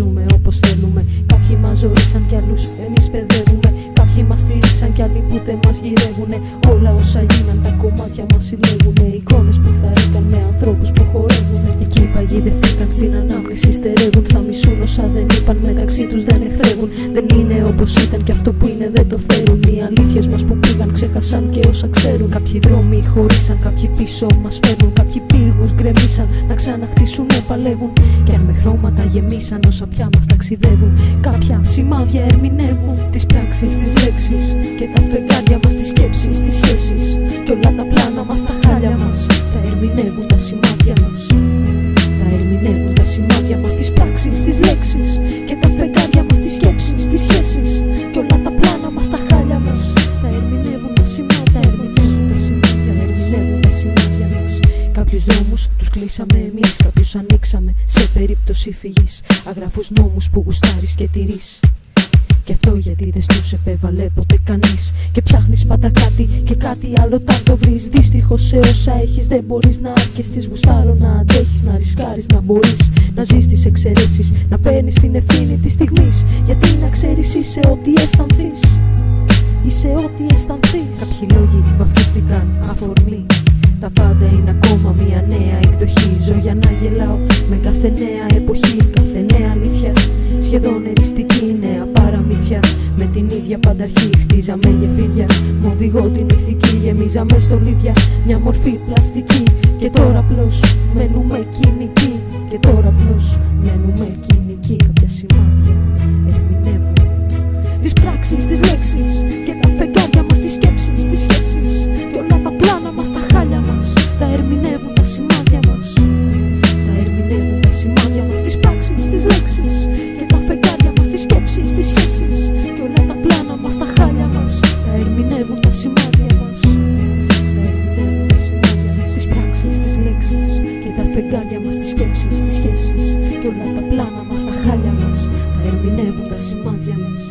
ζούμε όπως θέλουμε. Κάποιοι μας ζωρίσαν κι άλλους εμείς παιδεύουμε. Κάποιοι μας στήριξαν κι άλλοι ούτε μας γυρεύουνε. Όλα όσα γίναν τα κομμάτια μας συλλέγουνε. Εικόνες που θαρρήκαν με ανθρώπους που χορεύουνε. Εκεί παγιδευτήκαν στην ανάμνηση, στερεύουν. Θα μισούν όσα δεν είπαν, μεταξύ τους δεν εχθρεύουν. Δεν είναι όπως ήταν κι αυτό που είναι δεν το θέλουν. Οι αλήθειες μας που πήγαν ξέχασαν και όσα ξέρουν. Κάποιοι δρόμοι χωρίσαν, κάποιοι πίσω μας φέρνουν. Κάποιοι πύργους γκρεμίσαν, να ξαναχτίσουνε παλεύουν. Κι αν με χρώματα γεμίσαν όσα πια μας ταξιδεύουν. Κάποια σημάδια ερμηνεύουν τις πράξεις, τις λέξεις και τα φεγγάρια μας, τις σκέψεις, τις σχέσεις. Κι όλα τα πλάνα μας, τα χάλια μας, τα ερμηνεύουν τα σημάδια μας. Τα ερμηνεύουν τα σημάδια μας, τις πράξεις, τις λέξεις και τα φεγγάρια μας, τις σκέψεις, τις σχέσεις. Κι όλα τα πλάνα μας, τα χάλια μας, τα ερμηνεύουν τα σημάδια, τα ερμηνεύουν τα σημάδια, τα ερμηνεύουν τα σημάδια μας. Κάποιους δρόμους τους κλείσαμε εμείς, κάποιους ανοίξαμε σε περίπτωση φυγής. Αγράφους νόμους που γουστάρεις και τηρείς. Κι αυτό γιατί δεν στους επέβαλε ποτέ κανείς. Και ψάχνεις πάντα κάτι και κάτι άλλο όταν το βρεις. Δυστυχώς σε όσα έχεις δεν μπορείς να αρκεστείς. Γουστάρω να αντέχεις, να ρισκάρεις, να μπορείς να ζεις τις εξαιρέσεις, να παίρνεις την ευθύνη της στιγμής. Γιατί να ξέρεις είσαι ό,τι αισθανθείς. Είσαι ό,τι αισθανθείς. Κάποιοι λόγοι βαφτίστηκαν αφορμή. Τα πάντα είναι ακόμα μια νέα εκδοχή. Ζω για να γελάω με κάθε νέα εποχή. Κάθε νέα αλήθεια, σχεδόν εριστική νέα παραμύθια. Με την ίδια πανταρχή χτίζαμε γεφύρια. Μ' οδηγώ την ηθική, γεμίζαμε στολίδια. Μια μορφή πλαστική. Και τώρα απλώς μένουμε κοινικοί. Και τώρα απλώς μένουμε κοινικοί. Κάποια σημάδια ερμηνεύουν τις πράξεις, τις λέξεις και τα φεγγάρια μας, τις σκέψεις, τις σχέσεις. Και όλα τα πλάνα μας, τα χάλια μας, τα ερμηνεύουν τα σημάδια μας. Τα ερμηνεύουν τα σημάδια μας, τις πράξεις, τις λέξεις και τα φεγγάρια μας, τις σκέψεις, τις σχέσεις. Και όλα τα πλάνα μας, τα χάλια μας, τα ερμηνεύουν τα σημάδια μας. Τα ερμηνεύουν τα σημάδια μας, τις πράξεις, τις λέξεις και τα φεγγάρια μας, τις σκέψεις, τις σχέσεις. Και όλα τα πλάνα μας, τα χάλια μας, τα ερμηνεύουν τα σημάδια μας.